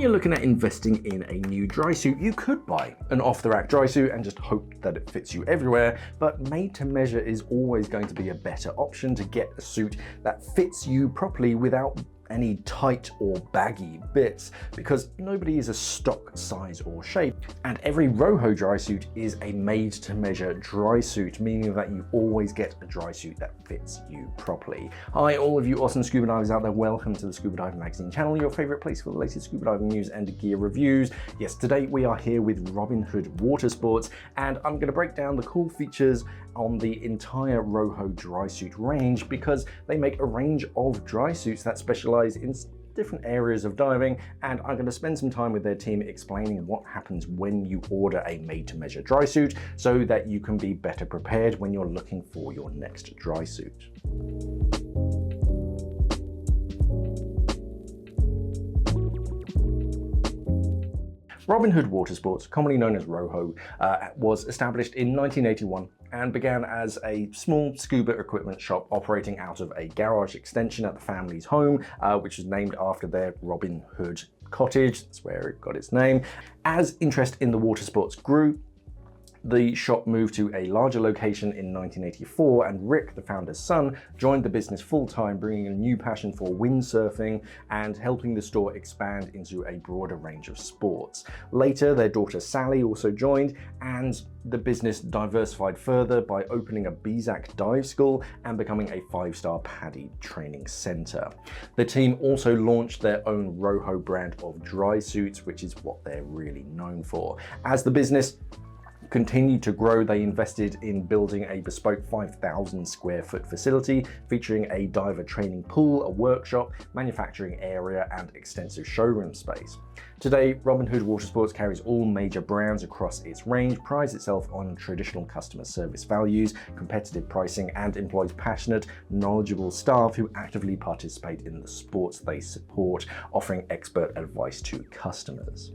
you're looking at investing in a new dry suit, you could buy an off-the-rack dry suit and just hope that it fits you everywhere, but made to measure is always going to be a better option to get a suit that fits you properly without any tight or baggy bits, because nobody is a stock size or shape, and every Roho dry suit is a made-to-measure dry suit, meaning that you always get a dry suit that fits you properly. Hi all of you awesome scuba divers out there, welcome to the Scuba Diver Magazine channel, your favourite place for the latest scuba diving news and gear reviews. Yes, today we are here with Robinhood Watersports, and I'm going to break down the cool features on the entire Roho dry suit range, because they make a range of dry suits that specialize in different areas of diving, and I'm going to spend some time with their team explaining what happens when you order a made-to-measure dry suit so that you can be better prepared when you're looking for your next dry suit. Robinhood Watersports, commonly known as Roho, was established in 1981 and began as a small scuba equipment shop operating out of a garage extension at the family's home, which is named after their Robin Hood cottage. That's where it got its name. As interest in the water sports grew, the shop moved to a larger location in 1984, and Rick, the founder's son, joined the business full-time, bringing a new passion for windsurfing and helping the store expand into a broader range of sports. Later, their daughter Sally also joined, and the business diversified further by opening a 𝐃𝐨𝐧'𝐭 dive school and becoming a 5-star PADI training center. The team also launched their own Roho brand of dry suits, which is what they're really known for. As the business continued to grow, they invested in building a bespoke 5,000 square foot facility featuring a diver training pool, a workshop, manufacturing area, and extensive showroom space. Today, Robinhood Watersports carries all major brands across its range, prides itself on traditional customer service values, competitive pricing, and employs passionate, knowledgeable staff who actively participate in the sports they support, offering expert advice to customers.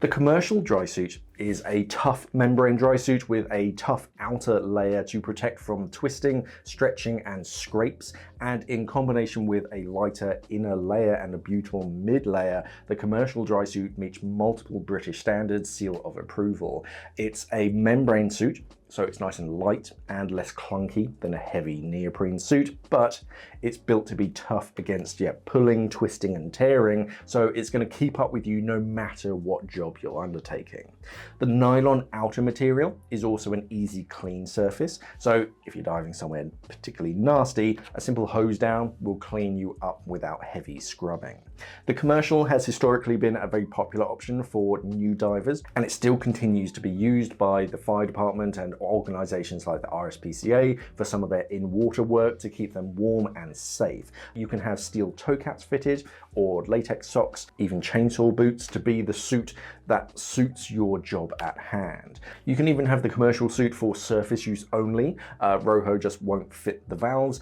The commercial dry suit is a tough membrane dry suit with a tough outer layer to protect from twisting, stretching, and scrapes, and in combination with a lighter inner layer and a beautiful mid layer, the commercial dry suit meets multiple British standards seal of approval. It's a membrane suit, so it's nice and light and less clunky than a heavy neoprene suit, but it's built to be tough against pulling, twisting, and tearing, so it's going to keep up with you no matter what job you're undertaking. The nylon outer material is also an easy clean surface, so if you're diving somewhere particularly nasty, a simple hose down will clean you up without heavy scrubbing. The commercial has historically been a very popular option for new divers, and it still continues to be used by the fire department and organizations like the RSPCA for some of their in-water work to keep them warm and safe. You can have steel toe caps fitted, or latex socks, even chainsaw boots to be the suit that suits your job at hand. You can even have the commercial suit for surface use only. Roho just won't fit the valves,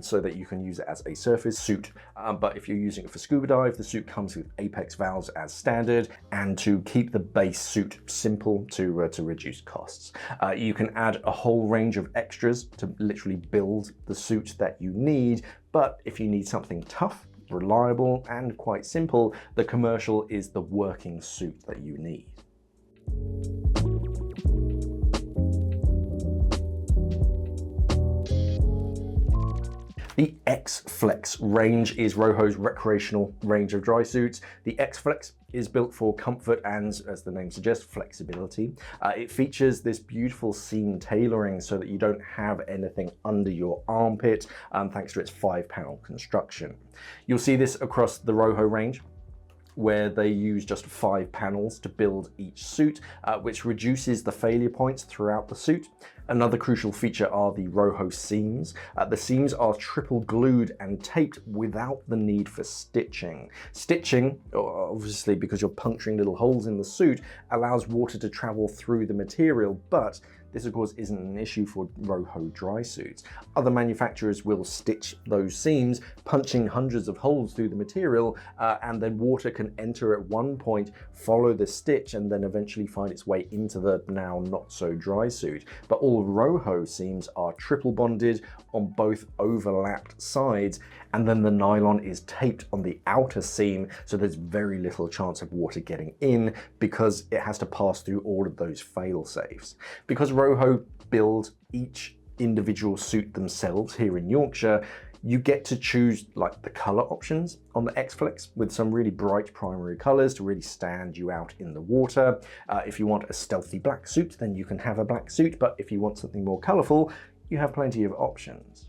so that you can use it as a surface suit. But if you're using it for scuba dive, the suit comes with apex valves as standard, and to keep the base suit simple to reduce costs. You can add a whole range of extras to literally build the suit that you need, but if you need something tough, reliable, and quite simple, the commercial is the working suit that you need. The X-Flex range is Roho's recreational range of dry suits. The X-Flex is built for comfort and, as the name suggests, flexibility. It features this beautiful seam tailoring so that you don't have anything under your armpit, thanks to its 5-panel construction. You'll see this across the Roho range, where they use just 5 panels to build each suit, which reduces the failure points throughout the suit. Another crucial feature are the Roho seams. The seams are triple glued and taped without the need for stitching. Stitching, obviously because you're puncturing little holes in the suit, allows water to travel through the material, but this of course isn't an issue for Roho dry suits. Other manufacturers will stitch those seams, punching hundreds of holes through the material, and then water can enter at one point, follow the stitch, and then eventually find its way into the now not so dry suit. But all Roho seams are triple bonded on both overlapped sides, and then the nylon is taped on the outer seam, so there's very little chance of water getting in because it has to pass through all of those fail safes. Because Roho build each individual suit themselves here in Yorkshire, you get to choose like the color options on the X-Flex with some really bright primary colors to really stand you out in the water. If you want a stealthy black suit, then you can have a black suit, but if you want something more colorful, you have plenty of options.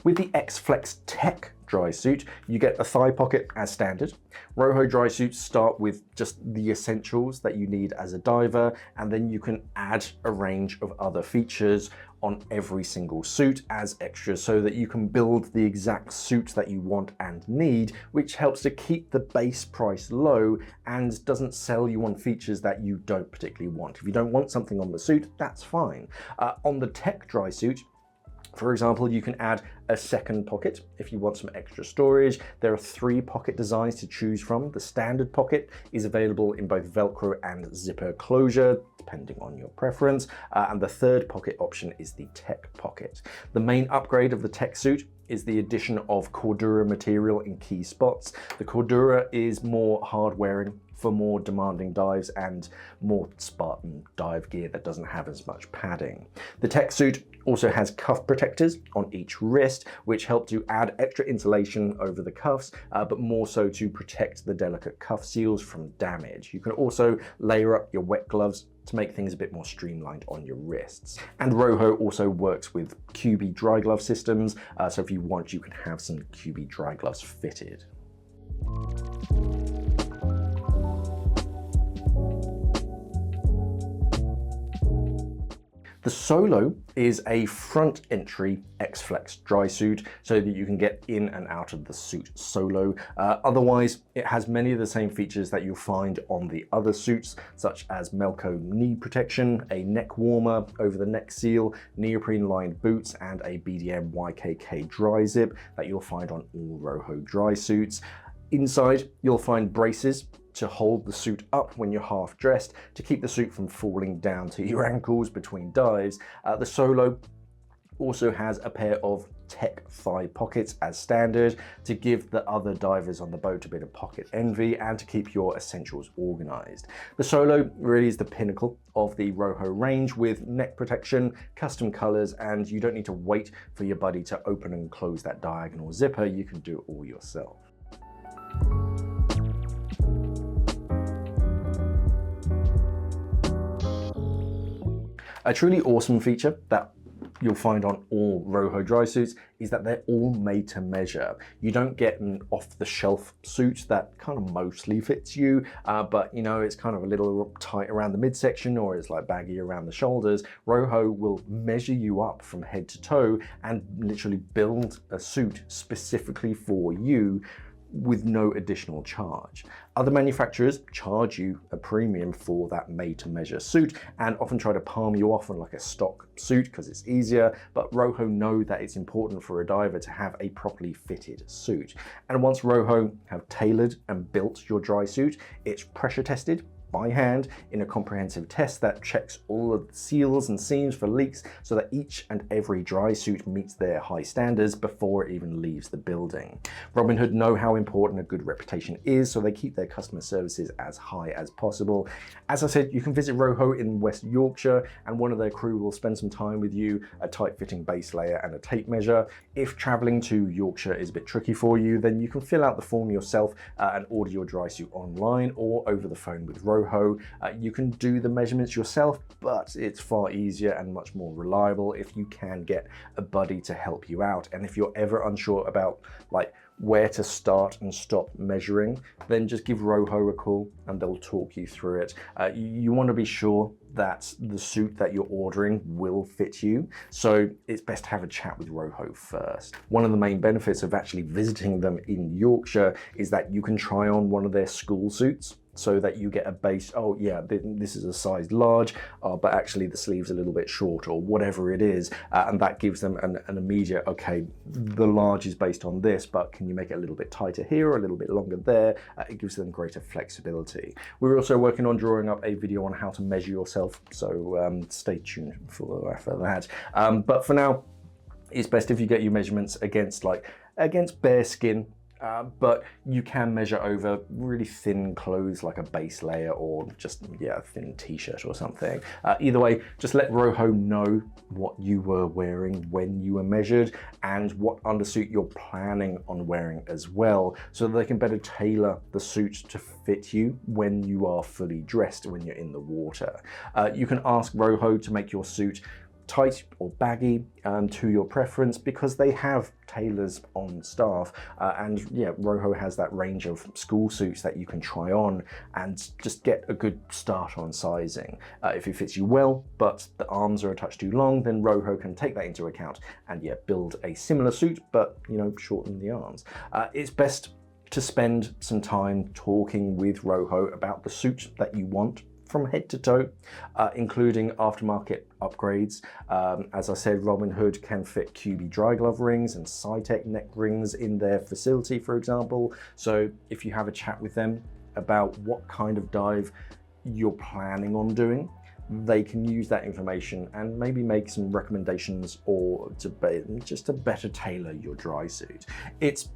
With the X-Flex Tech dry suit, you get a thigh pocket as standard. Roho dry suits start with just the essentials that you need as a diver, and then you can add a range of other features on every single suit as extras so that you can build the exact suit that you want and need, which helps to keep the base price low and doesn't sell you on features that you don't particularly want. If you don't want something on the suit, that's fine. On the Tech dry suit, for example, you can add a second pocket if you want some extra storage. There are 3 pocket designs to choose from. The standard pocket is available in both Velcro and zipper closure, depending on your preference. And the third pocket option is the Tech pocket. The main upgrade of the Tech suit is the addition of Cordura material in key spots. The Cordura is more hard-wearing for more demanding dives and more Spartan dive gear that doesn't have as much padding. The Tech suit also has cuff protectors on each wrist, which help to add extra insulation over the cuffs, but more so to protect the delicate cuff seals from damage. You can also layer up your wet gloves to make things a bit more streamlined on your wrists. And Roho also works with 𝐾𝐨 dry glove systems, so if you want, you can have some 𝐾𝐨 dry gloves fitted. The Solo is a front entry X-Flex dry suit so that you can get in and out of the suit solo. Otherwise, it has many of the same features that you'll find on the other suits, such as Melco knee protection, a neck warmer over the neck seal, neoprene lined boots, and a BDM 𝐸𝐾𝐾 dry zip that you'll find on all Roho dry suits. Inside, you'll find braces to hold the suit up when you're half dressed to keep the suit from falling down to your ankles between dives. The Solo also has a pair of Tech thigh pockets as standard to give the other divers on the boat a bit of pocket envy and to keep your essentials organized. The Solo really is the pinnacle of the Roho range with neck protection, custom colors, and you don't need to wait for your buddy to open and close that diagonal zipper. You can do it all yourself. A truly awesome feature that you'll find on all Roho dry suits is that they're all made to measure. You don't get an off-the-shelf suit that kind of mostly fits you, but you know, it's kind of a little tight around the midsection or it's like baggy around the shoulders. Roho will measure you up from head to toe and literally build a suit specifically for you with no additional charge. Other manufacturers charge you a premium for that made-to-measure suit and often try to palm you off on like a stock suit because it's easier, but Roho know that it's important for a diver to have a properly fitted suit. And once Roho have tailored and built your dry suit, it's pressure tested by hand in a comprehensive test that checks all of the seals and seams for leaks so that each and every dry suit meets their high standards before it even leaves the building. Robinhood know how important a good reputation is, so they keep their customer services as high as possible. As I said, you can visit Roho in West Yorkshire and one of their crew will spend some time with you, a tight fitting base layer and a tape measure. If traveling to Yorkshire is a bit tricky for you, then you can fill out the form yourself and order your dry suit online or over the phone with Roho. Roho. You can do the measurements yourself, but it's far easier and much more reliable if you can get a buddy to help you out. And if you're ever unsure about like where to start and stop measuring, then just give Roho a call and they'll talk you through it. You want to be sure that the suit that you're ordering will fit you, so it's best to have a chat with Roho first. One of the main benefits of actually visiting them in Yorkshire is that you can try on one of their school suits, so that you get a base, oh yeah, this is a size large, but actually the sleeve's a little bit short, or whatever it is, and that gives them an immediate, okay, the large is based on this, but can you make it a little bit tighter here or a little bit longer there? It gives them greater flexibility. We're also working on drawing up a video on how to measure yourself, so stay tuned for that. But for now, it's best if you get your measurements against bare skin. But you can measure over really thin clothes like a base layer, or just a thin t-shirt or something. Either way, just let Roho know what you were wearing when you were measured and what undersuit you're planning on wearing as well, so that they can better tailor the suit to fit you when you are fully dressed when you're in the water. You can ask Roho to make your suit tight or baggy to your preference, because they have tailors on staff, and Roho has that range of school suits that you can try on and just get a good start on sizing. If it fits you well but the arms are a touch too long, then Roho can take that into account and build a similar suit, but shorten the arms. It's best to spend some time talking with Roho about the suit that you want from head to toe, including aftermarket upgrades. As I said, Robinhood can fit QB dry glove rings and Cytec neck rings in their facility, for example. So if you have a chat with them about what kind of dive you're planning on doing, they can use that information and maybe make some recommendations, or just to better tailor your dry suit. It's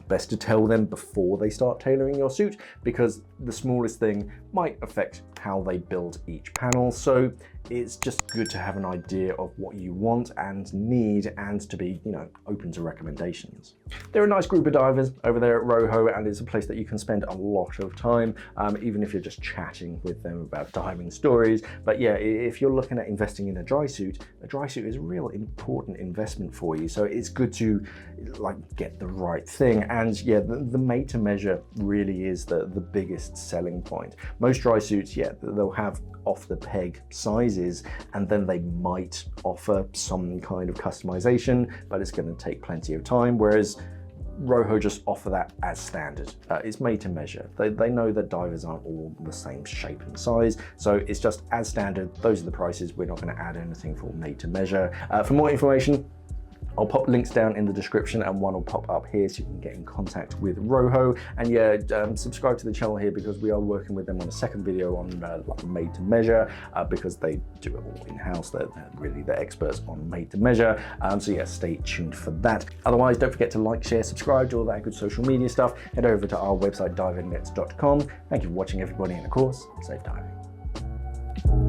best to tell them before they start tailoring your suit, because the smallest thing might affect how they build each panel. So it's just good to have an idea of what you want and need, and to be open to recommendations. They're a nice group of divers over there at Roho, and it's a place that you can spend a lot of time, even if you're just chatting with them about diving stories. But if you're looking at investing in a dry suit is a real important investment for you, so it's good to get the right thing. And the made to measure really is the biggest selling point. Most dry suits, they'll have off the peg sizes, and then they might offer some kind of customization, but it's going to take plenty of time, whereas Roho just offer that as standard. It's made to measure. They know that divers aren't all the same shape and size, so it's just as standard. Those are the prices. We're not going to add anything for made to measure. For more information, I'll pop links down in the description, and one will pop up here so you can get in contact with Roho. And subscribe to the channel here, because we are working with them on a second video on made to measure, because they do it all in-house. They're really the experts on made to measure. So stay tuned for that. Otherwise, don't forget to like, share, subscribe, do all that good social media stuff. Head over to our website, 𝐷ivingNets.com. Thank you for watching, everybody, and of course, safe diving.